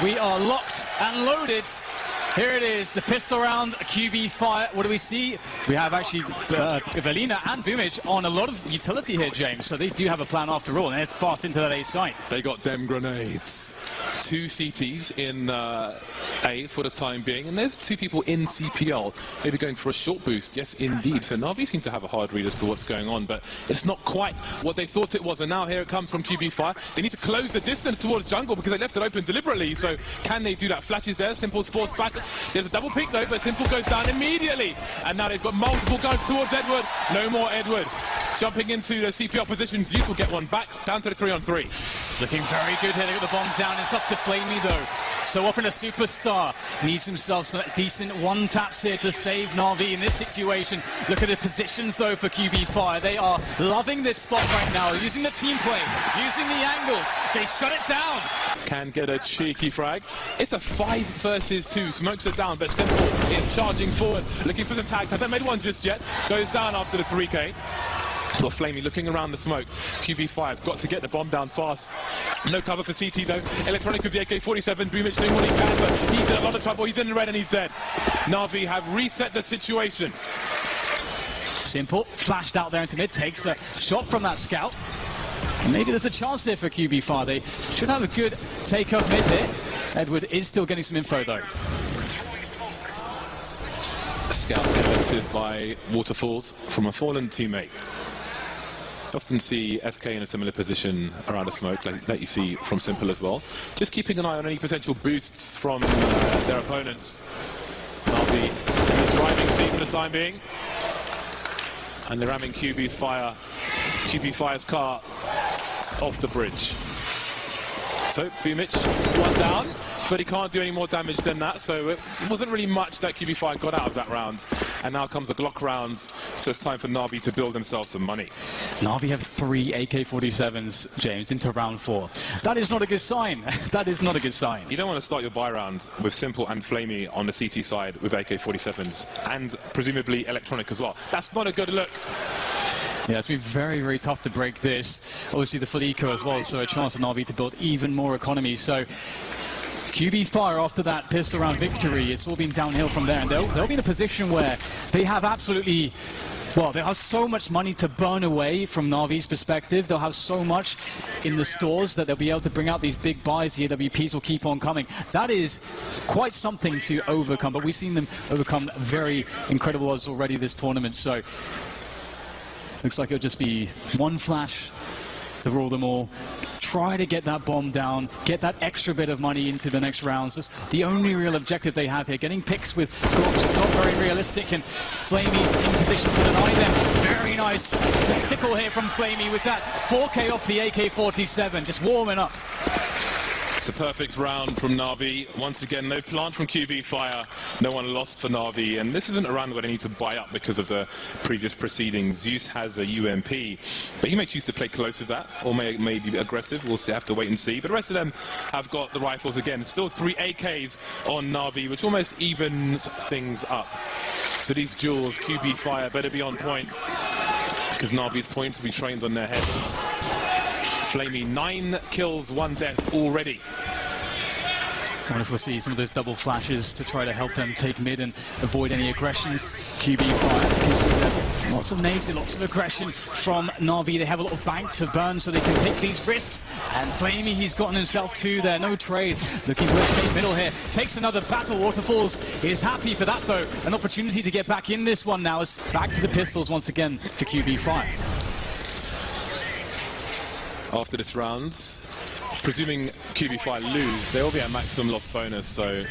We are locked and loaded. Here it is, the pistol round, QB fire. What do we see? We have actually Evelina and Boomic on a lot of utility here, James. So they do have a plan after all, and they're fast into that A site. They got dem grenades. 2 CTs in A for the time being, and there's 2 people in CPL, maybe going for a short boost. Yes, indeed. So Na'Vi seem to have a hard read as to what's going on, but it's not quite what they thought it was. And now here it comes from QB Fire. They need to close the distance towards jungle because they left it open deliberately. So can they do that? Flashes there. Simple's forced back. There's a double peek though, but Simple goes down immediately. And now they've got multiple guns towards Edward. No more Edward. Jumping into the CPL position, Zeus will get one back, down to the 3-on-3. Looking very good here, they got the bomb down. It's up to flamie though. So often a superstar needs himself some decent one-taps here to save Na'Vi in this situation. Look at the positions though for QB Fire. They are loving this spot right now, using the team play, using the angles. They shut it down. Can get a cheeky frag. It's a 5 versus 2. Smokes it down, but Simple is charging forward, looking for some tags. Hasn't made one just yet. Goes down after the 3K. Got flamie looking around the smoke. QB5 got to get the bomb down fast. No cover for CT though. Electronic with the AK-47. Boomic doing what he can, but he's in a lot of trouble. He's in the red and he's dead. Na'Vi have reset the situation. Simple flashed out there into mid, takes a shot from that scout. Maybe there's a chance there for QB5. They should have a good take up mid there. Edward is still getting some info though. Scout collected by Waterfalls from a fallen teammate. Often see SK in a similar position around a smoke like that you see from Simple as well. Just keeping an eye on any potential boosts from their opponents. Na'Vi in the driving seat for the time being. And they're ramming QB Fire's car off the bridge. So Boomic, one down, but he can't do any more damage than that, so it wasn't really much that QB Fire got out of that round. And now comes a Glock round, so it's time for Na'Vi to build themselves some money. Na'Vi have 3 AK-47s, James, into round 4. That is not a good sign. That is not a good sign. You don't want to start your buy round with Simple and flamie on the CT side with AK-47s, and presumably Electronic as well. That's not a good look. Yeah, it's been very, very tough to break this. Obviously the full eco as well, so a chance for Na'Vi to build even more economy. So QB Fire after that pistol round victory, it's all been downhill from there, and they'll be in a position where they have absolutely, well, they have so much money to burn away from Na'Vi's perspective. They'll have so much in the stores that they'll be able to bring out these big buys. The AWPs will keep on coming. That is quite something to overcome, but we've seen them overcome very incredible odds already this tournament. So looks like it'll just be one flash to rule them all. Try to get that bomb down, get that extra bit of money into the next rounds. That's the only real objective they have here. Getting picks with Glocks is not very realistic, and flamie's in position to deny them. Very nice spectacle here from flamie with that 4K off the AK-47, just warming up. It's a perfect round from Na'Vi. Once again, no plant from QB Fire. No one lost for Na'Vi. And this isn't a round where they need to buy up because of the previous proceedings. Zeus has a UMP, but he may choose to play close with that, or may be aggressive. We'll have to wait and see. But the rest of them have got the rifles again. Still 3 AKs on Na'Vi, which almost evens things up. So these duels, QB Fire better be on point, because Na'Vi's points will be trained on their heads. flamie, 9 kills, 1 death already. I wonder if we'll see some of those double flashes to try to help them take mid and avoid any aggressions. QB Fire, lots of nades, lots of aggression from Na'Vi. They have a lot of bank to burn, so they can take these risks. And flamie, he's gotten himself 2 there, no trade. Looking to escape middle here, takes another battle. Waterfalls is happy for that though. An opportunity to get back in this one now. It's back to the pistols once again for QB Fire. After this round, presuming QB Fire lose, they will be at maximum loss bonus, so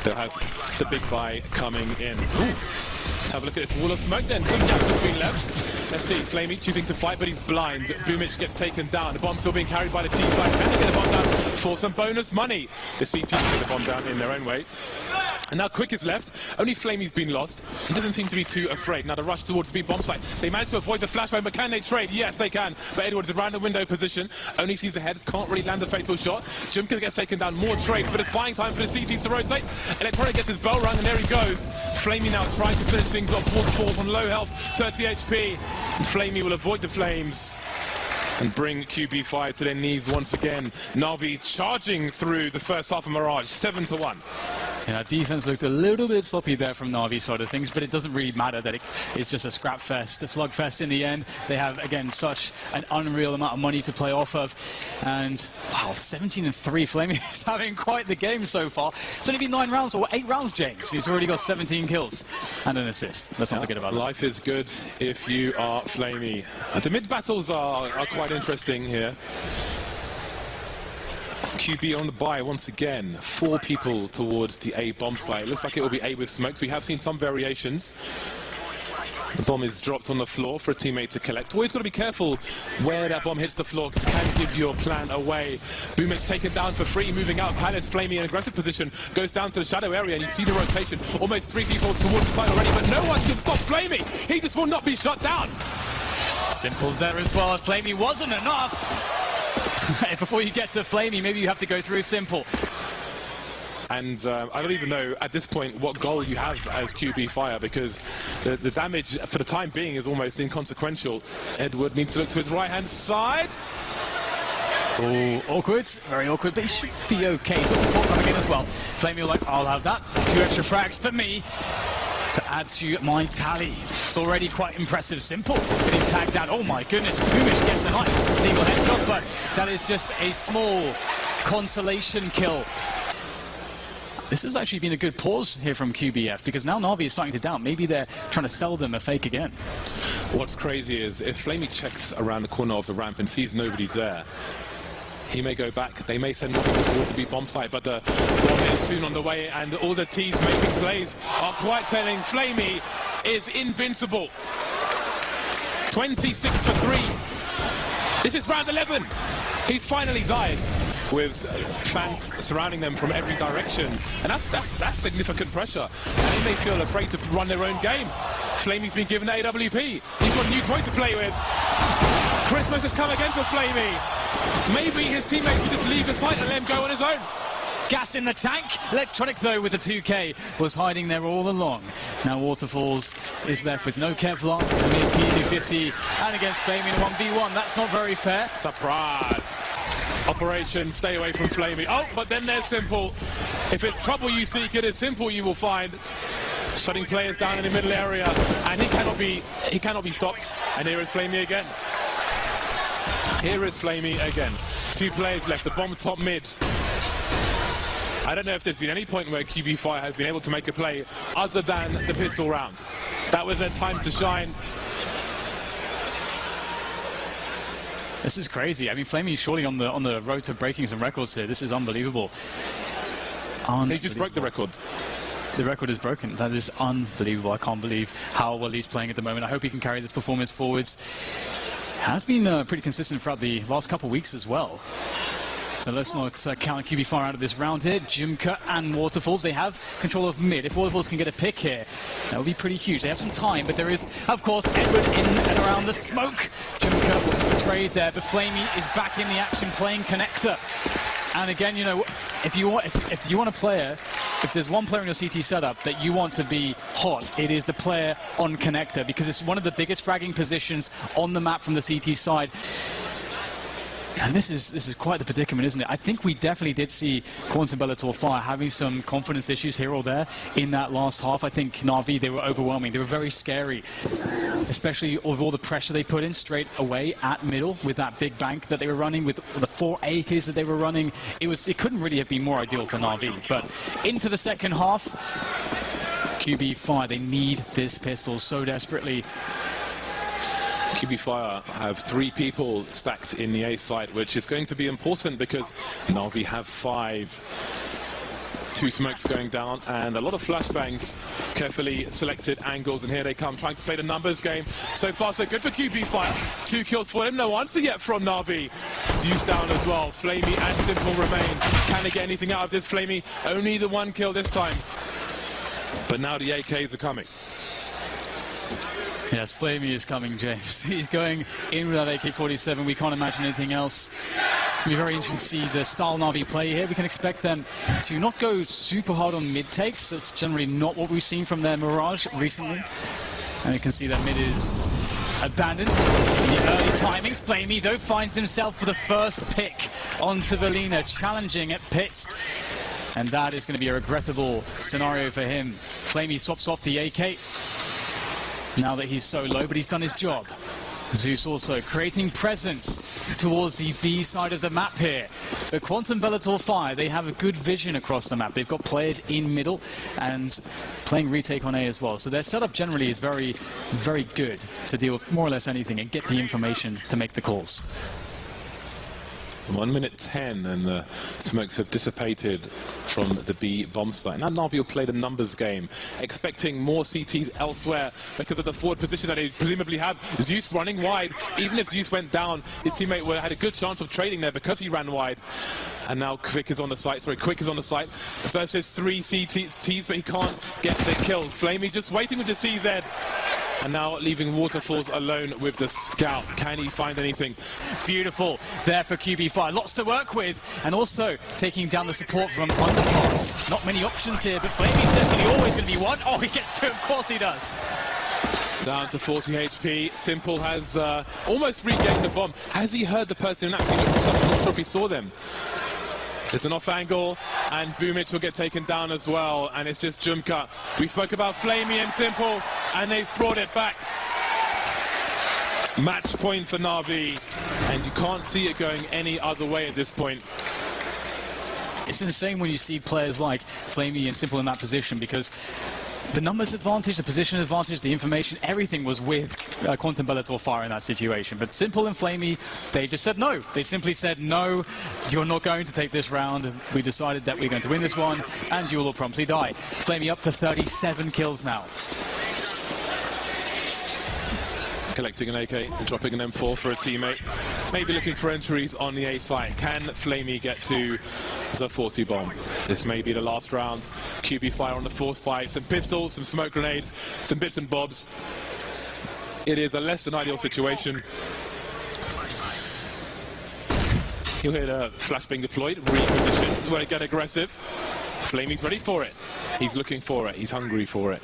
they'll have the big buy coming in. Ooh. Let's have a look at this wall of smoke then. Some gaps between left. Let's see, flamie choosing to fight, but he's blind. Boomic gets taken down. The bomb still being carried by the team side. Can they get the bomb down for some bonus money? The CT take the bomb down in their own way. And now Quick is left. Only flamie's been lost. He doesn't seem to be too afraid. Now the rush towards the B bomb site. They managed to avoid the flashbang, but can they trade? Yes, they can. But Edwards is around the window position. Only sees the heads. Can't really land a fatal shot. Jumka gets taken down. More trades, but it's buying time for the CTs to rotate. Electronic gets his bell rung, and there he goes. flamie now trying to finish things off. Waterfalls on low health, 30 HP. And flamie will avoid the flames. and bring QB5 to their knees once again. Na'Vi charging through the first half of Mirage, 7-1. Yeah, defense looked a little bit sloppy there from Na'Vi's side of things, but it doesn't really matter that it's just a scrap fest, a slugfest in the end. They have, again, such an unreal amount of money to play off of. And, wow, 17-3. flamie is having quite the game so far. It's only been 9 rounds, or 8 rounds, James. He's already got 17 kills and an assist. Let's not forget about that. Life is good if you are flamie. The mid battles are quite interesting here. QB on the buy once again. 4 people towards the A bomb site. It looks like it will be A with smokes. We have seen some variations. The bomb is dropped on the floor for a teammate to collect. Always got to be careful where that bomb hits the floor, because it can give your plan away. Boomer's taken down for free, moving out. Palace, flamie in aggressive position, goes down to the shadow area, and you see the rotation. Almost 3 people towards the side already, but no one can stop flamie. He just will not be shut down. Simple's there as well. flamie wasn't enough. Before you get to flamie, maybe you have to go through Simple. And I don't even know at this point what goal you have as QB Fire, because the damage for the time being is almost inconsequential. Edward needs to look to his right-hand side. Oh, awkward, very awkward, but he should be okay. He's got support coming in as well. flamie like, I'll have that. 2 extra frags for me to add to my tally. It's already quite impressive. Simple getting tagged down. Oh my goodness, Boomish gets a nice legal headshot, but that is just a small consolation kill. This has actually been a good pause here from QBF, because now Na'Vi is starting to doubt. Maybe they're trying to sell them a fake again. What's crazy is if flamie checks around the corner of the ramp and sees nobody's there, he may go back. They may send more people towards the B bomb site, but the bomb is soon on the way, and all the teams making plays are quite telling. flamie is invincible. 26 for 3. This is round 11. He's finally died, with fans surrounding them from every direction, and that's significant pressure. And they may feel afraid to run their own game. flamie's been given AWP. He's got a new toy to play with. Christmas has come again for flamie. Maybe his teammates will just leave the site and let him go on his own. Gas in the tank. Electronic, though, with the 2K, was hiding there all along. Now Waterfalls is left with no Kevlar, mid PG50, and against flamie in a 1v1. That's not very fair. Surprise. Operation stay away from flamie. Oh, but then there's Simple. If it's trouble you seek, it is Simple you will find. Shutting players down in the middle area, and he cannot be stopped. And here is flamie again. Here is flamie again. 2 players left, the bomb top mid. I don't know if there's been any point where QB Fire has been able to make a play other than the pistol round. That was their time to shine. This is crazy. I mean, flamie is surely on the road to breaking some records here. This is unbelievable. He just broke the record. The record is broken. That is unbelievable. I can't believe how well he's playing at the moment. I hope he can carry this performance forwards. Has been pretty consistent throughout the last couple of weeks as well. So let's not count QB Fire out of this round here. Jimka and Waterfalls, they have control of mid. If Waterfalls can get a pick here, that would be pretty huge. They have some time, but there is, of course, Edward in and around the smoke. Jimka was betrayed there, but flamie is back in the action playing connector. And again, you know, if you want a player, if there's one player in your CT setup that you want to be hot, it is the player on connector, because it's one of the biggest fragging positions on the map from the CT side. And this is quite the predicament, isn't it? I think we definitely did see Quantum Bellator Fire having some confidence issues here or there in that last half. I think Na'Vi, they were overwhelming. They were very scary, especially with all the pressure they put in straight away at middle with that big bank that they were running, with the 4 AKs that they were running. It couldn't really have been more ideal for Na'Vi. But into the second half, QB Fire, they need this pistol so desperately. QB Fire have 3 people stacked in the A site, which is going to be important because Na'Vi have 5. 2 smokes going down and a lot of flashbangs, carefully selected angles, and here they come trying to play the numbers game. So far so good for QB Fire. 2 kills for him, no answer yet from Na'Vi. Zeus down as well, flamie and Simple remain. Can they get anything out of this? flamie only the 1 kill this time, but now the AKs are coming. Yes, flamie is coming, James. He's going in with that AK-47. We can't imagine anything else. It's going to be very interesting to see the style Na'Vi play here. We can expect them to not go super hard on mid takes. That's generally not what we've seen from their Mirage recently. And you can see that mid is abandons the early timings. flamie, though, finds himself for the first pick onto Valina, challenging at pit. And that is going to be a regrettable scenario for him. flamie swaps off the AK now that he's so low, but he's done his job. Zeus also creating presence towards the B side of the map here. The Quantum Bellator Fire, they have a good vision across the map. They've got players in middle and playing retake on A as well. So their setup generally is very, very good to deal with more or less anything and get the information to make the calls. 1 minute 10 and the smokes have dissipated from the B bomb site. Now Na'Vi will play the numbers game, expecting more CTs elsewhere because of the forward position that they presumably have. Zeus running wide. Even if Zeus went down, his teammate had a good chance of trading there because he ran wide. And now Quick is on the site. Quick is on the site versus 3 CTs, but he can't get the kill. flamie just waiting with the CZ. And now leaving Waterfalls alone with the scout. Can he find anything? Beautiful there for QB5. Lots to work with. And also taking down the support from underpass. Not many options here, but flamie's definitely always going to be one. Oh, he gets 2. Of course he does. Down to 40 HP. Simple has almost regained the bomb. Has he heard the person in action? I'm not sure if he saw them. It's an off angle, and Boomich will get taken down as well, and it's just Jumka. We spoke about flamie and Simple, and they've brought it back. Match point for Na'Vi, and you can't see it going any other way at this point. It's insane when you see players like flamie and Simple in that position, because the numbers advantage, the position advantage, the information, everything was with Quantum Bellator Fire in that situation. But Simple and flamie, they just said no. They simply said, no, you're not going to take this round. We decided that we're going to win this one, and you will promptly die. flamie up to 37 kills now. Collecting an AK and dropping an M4 for a teammate. Maybe looking for entries on the A site. Can flamie get to the 40 bomb? This may be the last round. QB Fire on the force by some pistols, some smoke grenades, some bits and bobs. It is a less than ideal situation. You'll hear the flash being deployed, repositions, where they get aggressive. flamie's ready for it. He's looking for it. He's hungry for it.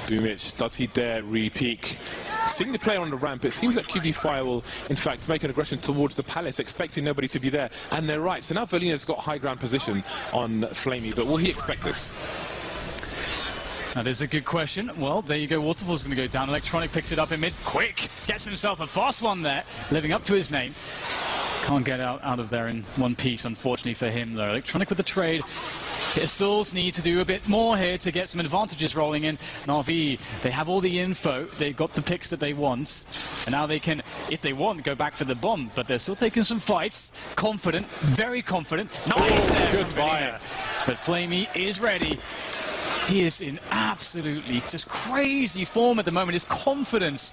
Boomich, does he dare re-peek? Seeing the player on the ramp, it seems that QB Fire will, in fact, make an aggression towards the Palace, expecting nobody to be there. And they're right. So now Valina's got high ground position on flamie, but will he expect this? That is a good question. Well, there you go. Waterfall's going to go down. Electronic picks it up in mid. Quick! Gets himself a fast one there, living up to his name. Can't get out of there in one piece, unfortunately for him, though. Electronic with the trade. Pistols need to do a bit more here to get some advantages rolling in. Na'Vi, they have all the info. They've got the picks that they want. And now they can, if they want, go back for the bomb. But they're still taking some fights. Confident, very confident. Nice there. Good fire. But flamie is ready. He is in absolutely just crazy form at the moment. His confidence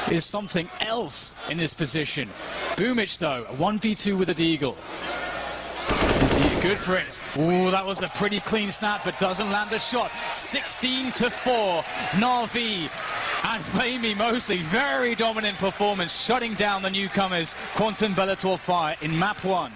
is something else in this position. Boomich, though, a 1v2 with a deagle. Is he good for it? Ooh, that was a pretty clean snap, but doesn't land a shot. 16-4, Na'Vi and flamie mostly. Very dominant performance, shutting down the newcomers, Quantum Bellator Fire in map 1.